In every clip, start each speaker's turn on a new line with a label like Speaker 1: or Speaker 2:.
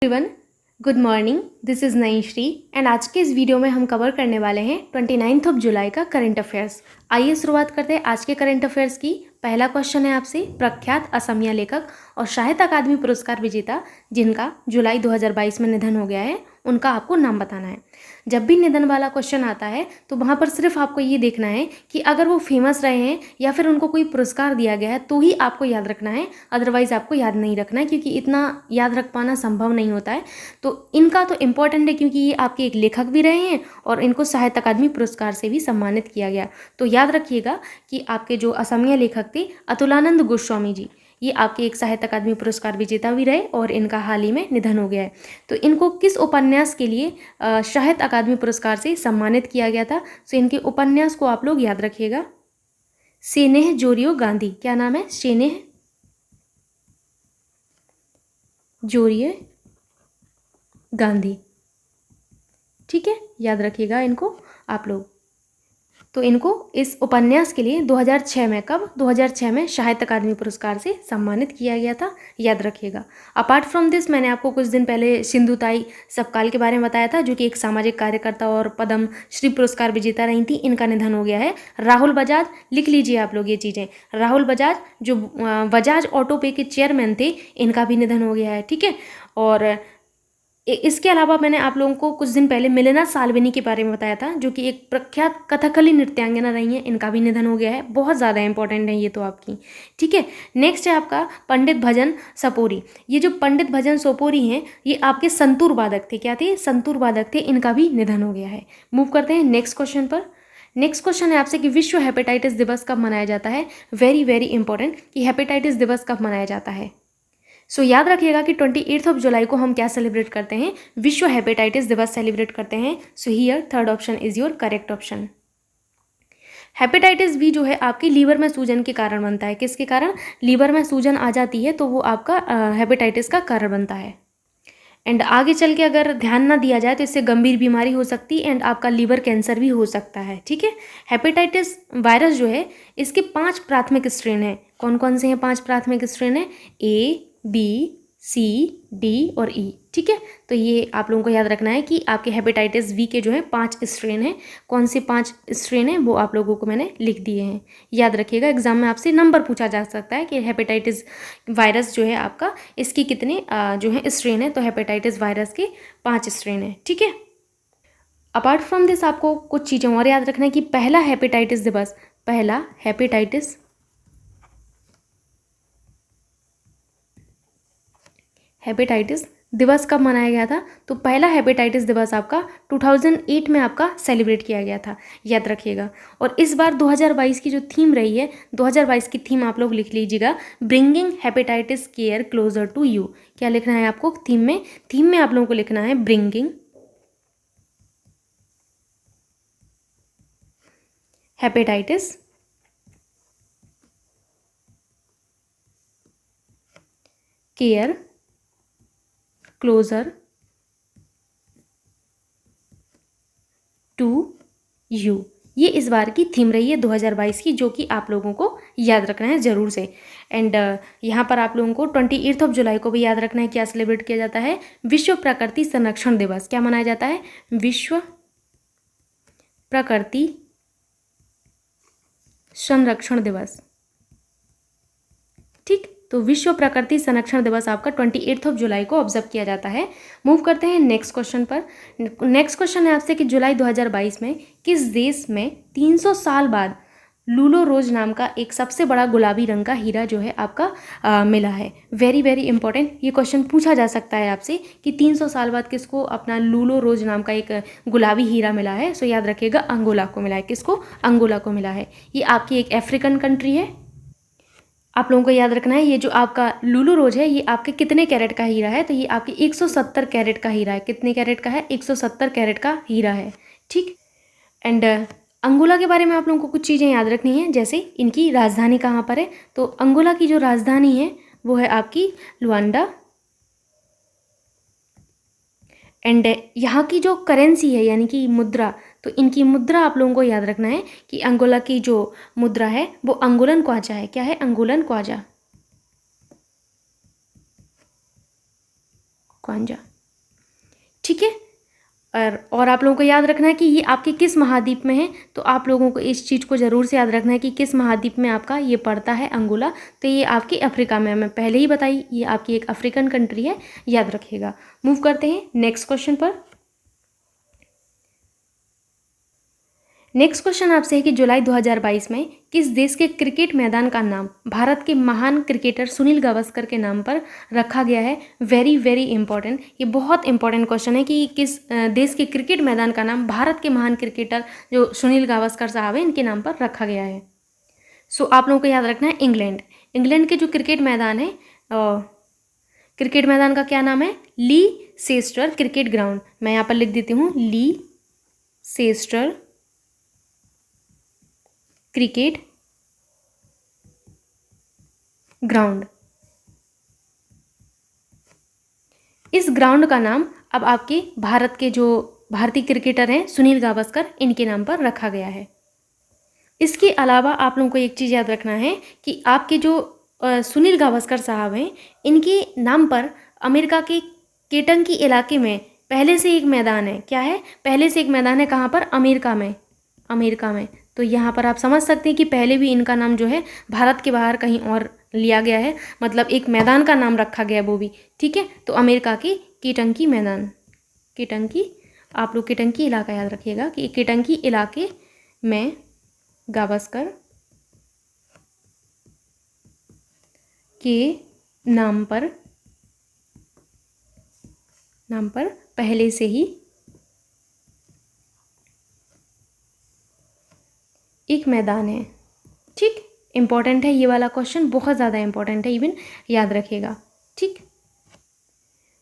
Speaker 1: Everyone, good morning. This is नई Shri and आज के इस वीडियो में हम कवर करने वाले हैं 29 जुलाई का करंट अफेयर्स। आइए शुरुआत करते हैं आज के करंट अफेयर्स की। पहला क्वेश्चन है आपसे, प्रख्यात असमिया लेखक और साहित्य अकादमी पुरस्कार विजेता जिनका जुलाई 2022 में निधन हो गया है, उनका आपको नाम बताना है। जब भी निधन वाला क्वेश्चन आता है तो वहाँ पर सिर्फ आपको ये देखना है कि अगर वो फेमस रहे हैं या फिर उनको कोई पुरस्कार दिया गया है तो ही आपको याद रखना है, अदरवाइज़ आपको याद नहीं रखना है, क्योंकि इतना याद रख पाना संभव नहीं होता है। तो इनका तो इम्पोर्टेंट है क्योंकि ये आपके एक लेखक भी रहे हैं और इनको साहित्य अकादमी पुरस्कार से भी सम्मानित किया गया। तो याद रखिएगा कि आपके जो असमिया लेखक थे अतुलानंद गोस्वामी जी, ये आपके एक साहित्य अकादमी पुरस्कार विजेता भी रहे और इनका हाल ही में निधन हो गया है। तो इनको किस उपन्यास के लिए साहित्य अकादमी पुरस्कार से सम्मानित किया गया था? तो इनके उपन्यास को आप लोग याद रखिएगा, सेनेह जोरियो गांधी। क्या नाम है? सेनेह जोरियो गांधी। ठीक है, याद रखिएगा इनको आप लोग। तो इनको इस उपन्यास के लिए 2006 में, कब? 2006 में साहित्य अकादमी पुरस्कार से सम्मानित किया गया था, याद रखिएगा। अपार्ट फ्रॉम दिस, मैंने आपको कुछ दिन पहले सिंधुताई सपकाल के बारे में बताया था, जो कि एक सामाजिक कार्यकर्ता और पद्म श्री पुरस्कार विजेता रही थी। इनका निधन हो गया है। राहुल बजाज, लिख लीजिए आप लोग ये चीज़ें। राहुल बजाज जो बजाज ऑटो पे के चेयरमैन थे, इनका भी निधन हो गया है। ठीक है, और इसके अलावा मैंने आप लोगों को कुछ दिन पहले मिलेना साल्वेनी के बारे में बताया था, जो कि एक प्रख्यात कथकली नृत्यांगना रही हैं। इनका भी निधन हो गया है। बहुत ज़्यादा इंपॉर्टेंट है ये तो आपकी। ठीक है, नेक्स्ट है आपका पंडित भजन सपोरी। ये जो पंडित भजन सोपोरी हैं, ये आपके संतूर वादक थे। क्या थे? संतूर वादक थे। इनका भी निधन हो गया है। मूव करते हैं नेक्स्ट क्वेश्चन पर। नेक्स्ट क्वेश्चन है आपसे कि विश्व हेपेटाइटिस दिवस कब मनाया जाता है? वेरी वेरी इंपॉर्टेंट कि हेपेटाइटिस दिवस कब मनाया जाता है। सो याद रखिएगा कि 28 जुलाई को हम क्या सेलिब्रेट करते हैं? विश्व हेपेटाइटिस दिवस सेलिब्रेट करते हैं। So here third option is your correct option. Hepatitis B जो है आपकी लीवर में सूजन के कारण बनता है। किसके कारण? लीवर में सूजन आ जाती है तो वो आपका हेपेटाइटिस का कारण बनता है। एंड आगे चल के अगर ध्यान ना दिया जाए तो इससे गंभीर बीमारी हो सकती है एंड आपका लीवर कैंसर भी हो सकता है। ठीक है, हेपेटाइटिस वायरस जो है, इसके 5 प्राथमिक स्ट्रेन हैं। कौन कौन से हैं 5 प्राथमिक स्ट्रेन है? ए, बी, सी, डी और ई। ठीक है, तो ये आप लोगों को याद रखना है कि आपके हेपेटाइटिस बी के जो है 5 स्ट्रेन हैं। कौन से 5 स्ट्रेन हैं वो आप लोगों को मैंने लिख दिए हैं। याद रखिएगा, एग्जाम में आपसे नंबर पूछा जा सकता है कि हेपेटाइटिस वायरस जो है आपका, इसकी कितने जो है स्ट्रेन है। तो हेपेटाइटिस वायरस के 5 स्ट्रेन है। ठीक है, अपार्ट फ्रॉम दिस आपको कुछ चीज़ें और याद रखना है कि पहला हेपेटाइटिस दिवस, पहला हेपेटाइटिस दिवस कब मनाया गया था? तो पहला हेपेटाइटिस दिवस आपका 2008 में आपका सेलिब्रेट किया गया था। याद रखिएगा। और इस बार 2022 की जो थीम रही है, 2022 की थीम आप लोग लिख लीजिएगा, bringing hepatitis care closer to you. क्या लिखना है आपको थीम में? थीम में आप लोगों को लिखना है bringing hepatitis care closer to you. ये इस बार की थीम रही है 2022 की, जो कि आप लोगों को याद रखना है ज़रूर से। एंड यहाँ पर आप लोगों को 28 जुलाई को भी याद रखना है क्या सेलिब्रेट किया जाता है? विश्व प्रकृति संरक्षण दिवस। क्या मनाया जाता है? विश्व प्रकृति संरक्षण दिवस। ठीक, तो विश्व प्रकृति संरक्षण दिवस आपका 28 जुलाई को ऑब्जर्व किया जाता है। मूव करते हैं नेक्स्ट क्वेश्चन पर। नेक्स्ट क्वेश्चन है आपसे कि जुलाई 2022 में किस देश में 300 साल बाद लूलो रोज नाम का एक सबसे बड़ा गुलाबी रंग का हीरा जो है आपका मिला है? वेरी वेरी इंपॉर्टेंट, ये क्वेश्चन पूछा जा सकता है आपसे कि 300 साल बाद किसको अपना लूलो रोज नाम का एक गुलाबी हीरा मिला है? सो याद रखिएगा, अंगोला को मिला है। किसको? अंगोला को मिला है। ये आपकी एक अफ्रीकन कंट्री है। आप लोगों को याद रखना है, ये जो आपका लूलू रोज है, ये आपके कितने कैरेट का हीरा है? तो ये आपकी 170 कैरेट का हीरा है। कितने कैरेट का है? 170 कैरेट का हीरा है। ठीक, एंड अंगोला के बारे में आप लोगों को कुछ चीज़ें याद रखनी है, जैसे इनकी राजधानी कहाँ पर है? तो अंगोला की जो राजधानी है वो है आपकी लुआंडा। एंड यहाँ की जो करेंसी है यानी कि मुद्रा, तो इनकी मुद्रा आप लोगों को याद रखना है कि अंगोला की जो मुद्रा है वो अंगोलन क्वाजा है। क्या है? अंगोलन क्वाजा। ठीक है। और आप लोगों को याद रखना है कि ये आपके किस महाद्वीप में है, तो आप लोगों को इस चीज़ को ज़रूर से याद रखना है कि किस महाद्वीप में आपका ये पड़ता है अंगोला। तो ये आपकी अफ्रीका में, मैं पहले ही बताई, ये आपकी एक अफ्रीकन कंट्री है, याद रखिएगा। मूव करते हैं नेक्स्ट क्वेश्चन पर। नेक्स्ट क्वेश्चन आपसे है कि जुलाई 2022 में किस देश के क्रिकेट मैदान का नाम भारत के महान क्रिकेटर सुनील गावस्कर के नाम पर रखा गया है? वेरी वेरी इंपॉर्टेंट, ये बहुत इंपॉर्टेंट क्वेश्चन है कि किस देश के क्रिकेट मैदान का नाम भारत के महान क्रिकेटर जो सुनील गावस्कर साहब हैं इनके नाम पर रखा गया है। सो आप लोगों को याद रखना है इंग्लैंड। इंग्लैंड के जो क्रिकेट मैदान है, क्रिकेट मैदान का क्या नाम है? ली सेस्टर क्रिकेट ग्राउंड। मैं यहाँ पर लिख देती हूँ, ली सेस्टर क्रिकेट ग्राउंड। इस ग्राउंड का नाम अब आपके भारत के जो भारतीय क्रिकेटर हैं सुनील गावस्कर, इनके नाम पर रखा गया है। इसके अलावा आप लोगों को एक चीज़ याद रखना है कि आपके जो सुनील गावस्कर साहब हैं, इनके नाम पर अमेरिका के केंटकी इलाके में पहले से एक मैदान है। क्या है? पहले से एक मैदान है। कहाँ पर? अमेरिका में। अमेरिका में। तो यहाँ पर आप समझ सकते हैं कि पहले भी इनका नाम जो है भारत के बाहर कहीं और लिया गया है, मतलब एक मैदान का नाम रखा गया वो भी, ठीक है। तो अमेरिका की केंटकी मैदान, केंटकी, आप लोग केंटकी इलाका याद रखिएगा कि केंटकी इलाके में गावस्कर के नाम पर पहले से ही एक मैदान है। ठीक, इंपॉर्टेंट है ये वाला क्वेश्चन, बहुत ज़्यादा इंपॉर्टेंट है, इवन याद रखिएगा। ठीक,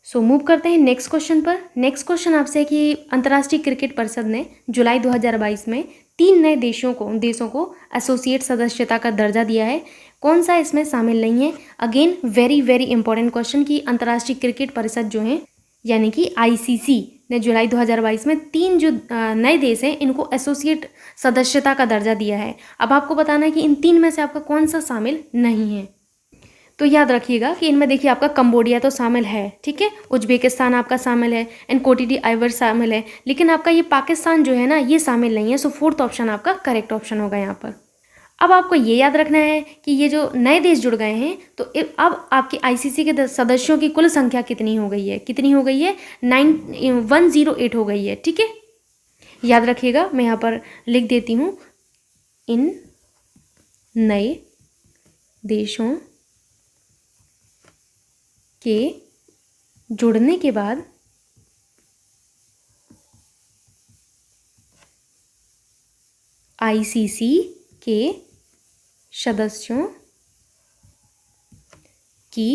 Speaker 1: सो मूव करते हैं नेक्स्ट क्वेश्चन पर। नेक्स्ट क्वेश्चन आपसे है कि अंतर्राष्ट्रीय क्रिकेट परिषद ने जुलाई 2022 में 3 नए देशों को एसोसिएट सदस्यता का दर्जा दिया है। कौन सा इसमें शामिल नहीं है? Again very very important question कि अंतर्राष्ट्रीय क्रिकेट परिषद जो है यानी कि आईसीसी ने जुलाई 2022 में 3 जो नए देश हैं इनको एसोसिएट सदस्यता का दर्जा दिया है। अब आपको बताना है कि इन 3 में से आपका कौन सा शामिल नहीं है। तो याद रखिएगा कि इनमें देखिए आपका कंबोडिया तो शामिल है, ठीक है, उज्बेकिस्तान आपका शामिल है, एंड कोटिडी आइवर शामिल है, लेकिन आपका ये पाकिस्तान जो है ना ये शामिल नहीं है। सो 4th ऑप्शन आपका करेक्ट ऑप्शन होगा यहाँ पर। अब आपको ये याद रखना है कि ये जो नए देश जुड़ गए हैं तो अब आपके आईसीसी के सदस्यों की कुल संख्या कितनी हो गई है? कितनी हो गई है? 108 हो गई है, ठीक है। याद रखिएगा, मैं यहाँ पर लिख देती हूँ, इन नए देशों के जुड़ने के बाद आईसीसी के सदस्यों की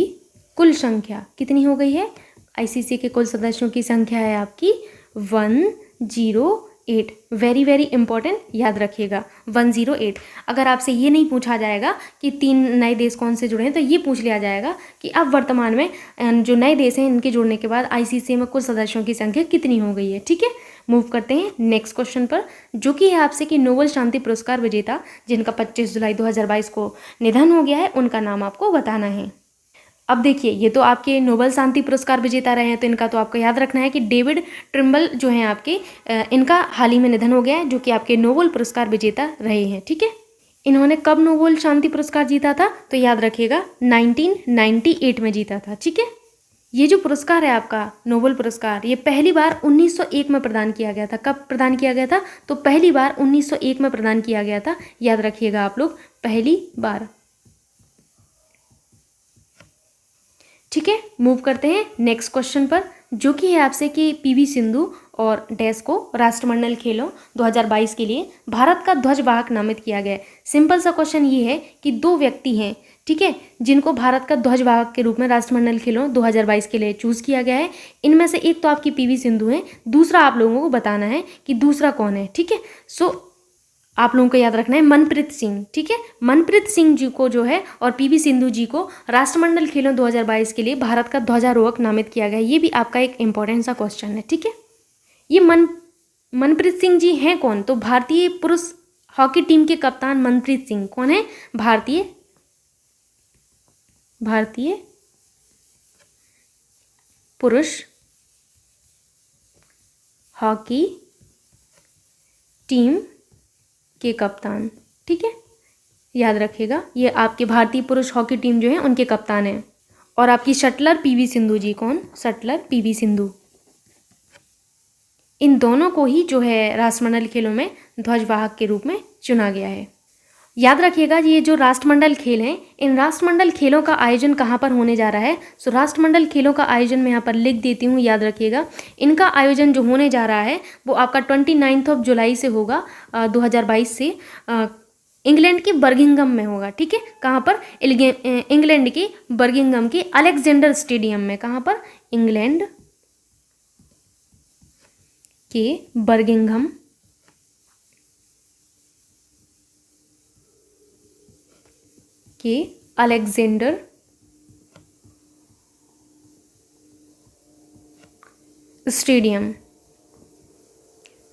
Speaker 1: कुल संख्या कितनी हो गई है? आईसीसी के कुल सदस्यों की संख्या है आपकी 108। वेरी वेरी इंपॉर्टेंट, याद रखिएगा 108। अगर आपसे ये नहीं पूछा जाएगा कि 3 नए देश कौन से जुड़े हैं तो ये पूछ लिया जाएगा कि अब वर्तमान में जो नए देश हैं इनके जुड़ने के बाद आईसीसी में कुल सदस्यों की संख्या कितनी हो गई है, ठीक है। मूव करते हैं नेक्स्ट क्वेश्चन पर, जो कि है आपसे कि नोबेल शांति पुरस्कार विजेता जिनका 25 जुलाई 2022 को निधन हो गया है उनका नाम आपको बताना है। अब देखिए, ये तो आपके नोबेल शांति पुरस्कार विजेता रहे हैं तो इनका तो आपको याद रखना है कि डेविड ट्रिम्बल जो हैं आपके, इनका हाल ही में निधन हो गया है, जो कि आपके नोबेल पुरस्कार विजेता रहे हैं, ठीक है। इन्होंने कब नोबेल शांति पुरस्कार जीता था? तो याद रखिएगा 1998 में जीता था, ठीक है। ये जो पुरस्कार है आपका नोबेल पुरस्कार, ये पहली बार 1901 में प्रदान किया गया था। कब प्रदान किया गया था? तो पहली बार 1901 में प्रदान किया गया था, याद रखिएगा आप लोग, पहली बार, ठीक है। मूव करते हैं नेक्स्ट क्वेश्चन पर, जो कि है आपसे कि पीवी सिंधु और डैश को राष्ट्रमंडल खेलों 2022 के लिए भारत का ध्वजवाहक नामित किया गया है। सिंपल सा क्वेश्चन ये है कि 2 व्यक्ति हैं, ठीक है, जिनको भारत का ध्वजवाहक के रूप में राष्ट्रमंडल खेलों 2022 के लिए चूज़ किया गया है। इनमें से एक तो आपकी पीवी सिंधु है, दूसरा आप लोगों को बताना है कि दूसरा कौन है, ठीक है। सो आप लोगों को याद रखना है मनप्रीत सिंह, ठीक है। मनप्रीत सिंह जी को जो है और पीवी सिंधु जी को राष्ट्रमंडल खेलों 2022 के लिए भारत का ध्वजारोहक नामित किया गया है। ये भी आपका एक इंपॉर्टेंट सा क्वेश्चन है, ठीक है। ये मनप्रीत सिंह जी हैं कौन? तो भारतीय पुरुष हॉकी टीम के कप्तान मनप्रीत सिंह कौन है? भारतीय पुरुष हॉकी टीम के कप्तान। ठीक है, याद रखिएगा, ये आपके भारतीय पुरुष हॉकी टीम जो है उनके कप्तान हैं। और आपकी शटलर पीवी सिंधु जी, कौन? Shuttler PV Sindhu. इन दोनों को ही जो है राष्ट्रमंडल खेलों में ध्वजवाहक के रूप में चुना गया है। याद रखिएगा, ये जो राष्ट्रमंडल खेल हैं, इन राष्ट्रमंडल खेलों का आयोजन कहाँ पर होने जा रहा है? सो राष्ट्रमंडल खेलों का आयोजन मैं यहाँ पर लिख देती हूँ, याद रखिएगा। इनका आयोजन जो होने जा रहा है वो आपका 29 जुलाई से होगा 2022 से इंग्लैंड के बर्मिंघम में होगा। ठीक है, कहाँ पर? इंग्लैंड के बर्मिंघम के अलेक्जेंडर स्टेडियम में। कहाँ पर? इंग्लैंड के बर्मिंघम के अलेक्जेंडर स्टेडियम।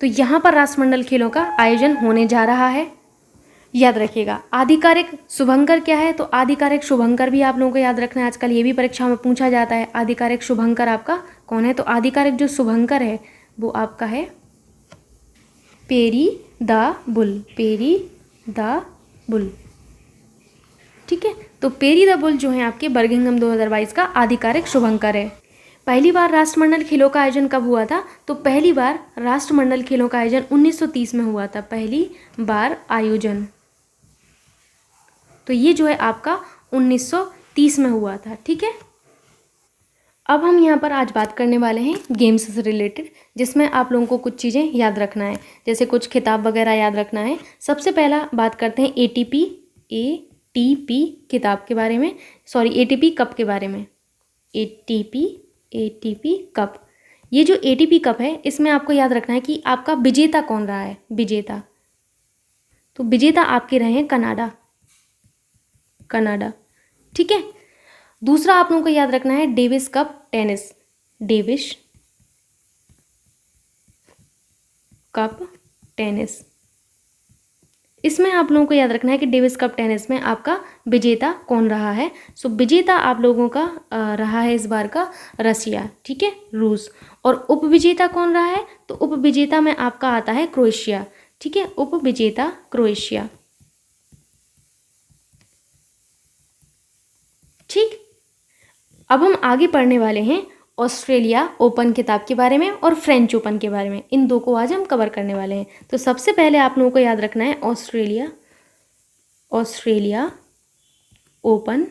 Speaker 1: तो यहाँ पर राष्ट्रमंडल खेलों का आयोजन होने जा रहा है। याद रखिएगा, आधिकारिक शुभंकर क्या है? तो आधिकारिक शुभंकर भी आप लोगों को याद रखना है, आजकल ये भी परीक्षा में पूछा जाता है। आधिकारिक शुभंकर आपका कौन है? तो आधिकारिक जो शुभंकर है वो आपका है peri the bull. Peri the bull. ठीक है, तो पेरी द बुल जो है आपके बर्मिंघम 2022 का आधिकारिक शुभंकर है। पहली बार राष्ट्रमंडल खेलों का आयोजन कब हुआ था? तो पहली बार राष्ट्रमंडल खेलों का आयोजन 1930 में हुआ था। पहली बार आयोजन, तो ये जो है आपका 1930 में हुआ था। ठीक है, अब हम यहाँ पर आज बात करने वाले हैं गेम्स से रिलेटेड, जिसमें आप लोगों को कुछ चीज़ें याद रखना है, जैसे कुछ खिताब वगैरह याद रखना है। सबसे पहला बात करते हैं एटीपी खिताब के बारे में, सॉरी एटीपी कप के बारे में। एटीपी कप, ये जो एटीपी कप है इसमें आपको याद रखना है कि आपका विजेता कौन रहा है। विजेता, तो विजेता आपके रहे हैं कनाडा। ठीक है, दूसरा आप लोगों को याद रखना है Davis cup tennis. Davis cup tennis, इसमें आप लोगों को याद रखना है कि डेविस कप टेनिस में आपका विजेता कौन रहा है। सो विजेता आप लोगों का रहा है इस बार का रसिया। ठीक है, रूस। और उपविजेता कौन रहा है? तो उपविजेता में आपका आता है क्रोएशिया। ठीक है, उपविजेता क्रोएशिया। ठीक, अब हम आगे पढ़ने वाले हैं ऑस्ट्रेलिया ओपन खिताब के बारे में और फ्रेंच ओपन के बारे में। इन दो को आज हम कवर करने वाले हैं। तो सबसे पहले आप लोगों को याद रखना है ऑस्ट्रेलिया ओपन।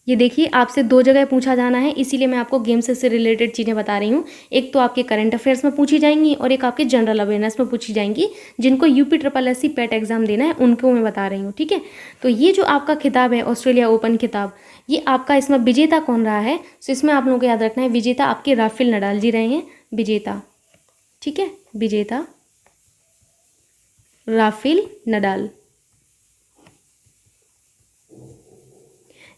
Speaker 1: ये देखिए, आपसे दो जगह पूछा जाना है, इसीलिए मैं आपको गेम्स से रिलेटेड चीज़ें बता रही हूँ। एक तो आपके करंट अफेयर्स में पूछी जाएंगी और एक आपके जनरल अवेयरनेस में पूछी जाएंगी। जिनको UPSSC पेट एग्जाम देना है उनको मैं बता रही हूँ। ठीक है, तो ये जो आपका खिताब है ऑस्ट्रेलिया ओपन खिताब, ये आपका, इसमें विजेता कौन रहा है? तो इसमें आप लोगों को याद रखना है विजेता आपके राफेल नडाल जी रहे हैं। विजेता, ठीक है, विजेता राफेल नडाल।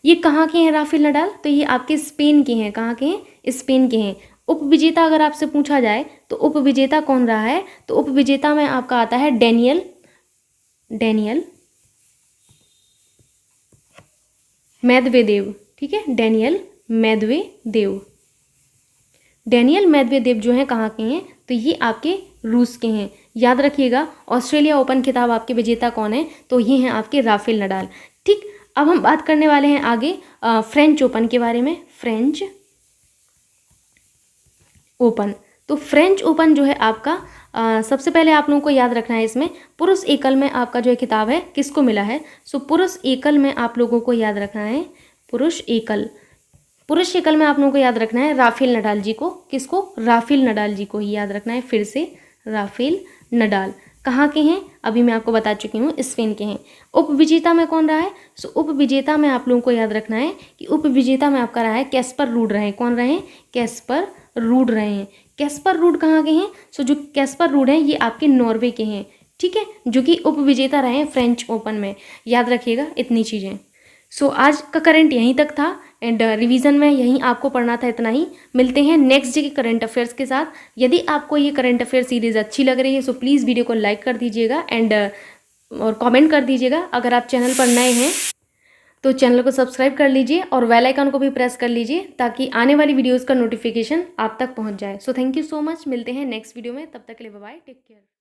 Speaker 1: ये कहाँ के हैं राफेल नडाल? तो ये आपके स्पेन के हैं। कहाँ के हैं? स्पेन के हैं। उपविजेता अगर आपसे पूछा जाए तो उपविजेता कौन रहा है? तो उपविजेता में आपका आता है डेनियल मेदवेदेव। ठीक है, डेनियल मेदवेदेव जो हैं कहाँ के हैं? तो ये आपके रूस के हैं। याद रखिएगा, ऑस्ट्रेलिया ओपन खिताब आपके विजेता कौन है? तो ये हैं आपके राफेल नडाल। ठीक, अब हम बात करने वाले हैं आगे फ्रेंच ओपन के बारे में। फ्रेंच ओपन, तो फ्रेंच ओपन जो है आपका सबसे पहले आप लोगों को याद रखना है, इसमें पुरुष एकल में आपका जो है खिताब है किसको मिला है? सो पुरुष एकल में आप लोगों को याद रखना है पुरुष एकल में आप लोगों को याद रखना है राफेल नडाल जी को। किसको? राफेल नडाल जी को ही याद रखना है। फिर से राफेल नडाल कहाँ के हैं? अभी मैं आपको बता चुकी हूँ, स्पेन के हैं। उपविजेता में कौन रहा है? सो उपविजेता में आप लोगों को याद रखना है कि उपविजेता में आपका रहा है कैस्पर रूड रहे हैं। कौन रहे हैं? कैस्पर रूड रहे हैं। कैस्पर रूड कहाँ के हैं? सो जो कैस्पर रूड हैं ये आपके नॉर्वे के हैं। ठीक है, जो कि उपविजेता रहे हैं फ्रेंच ओपन में। याद रखिएगा इतनी चीज़ें। सो आज का करंट यहीं तक था एंड रिवीजन में यहीं आपको पढ़ना था, इतना ही। मिलते हैं नेक्स्ट डे के करंट अफेयर्स के साथ। यदि आपको ये करंट अफेयर सीरीज़ अच्छी लग रही है सो प्लीज़ वीडियो को लाइक कर दीजिएगा एंड और कमेंट कर दीजिएगा। अगर आप चैनल पर नए हैं तो चैनल को सब्सक्राइब कर लीजिए और बेल आइकन को भी प्रेस कर लीजिए ताकि आने वाली वीडियोज़ का नोटिफिकेशन आप तक पहुँच जाए। So thank you so much, मिलते हैं नेक्स्ट वीडियो में, तब तक के लिए बाय बाय, टेक केयर।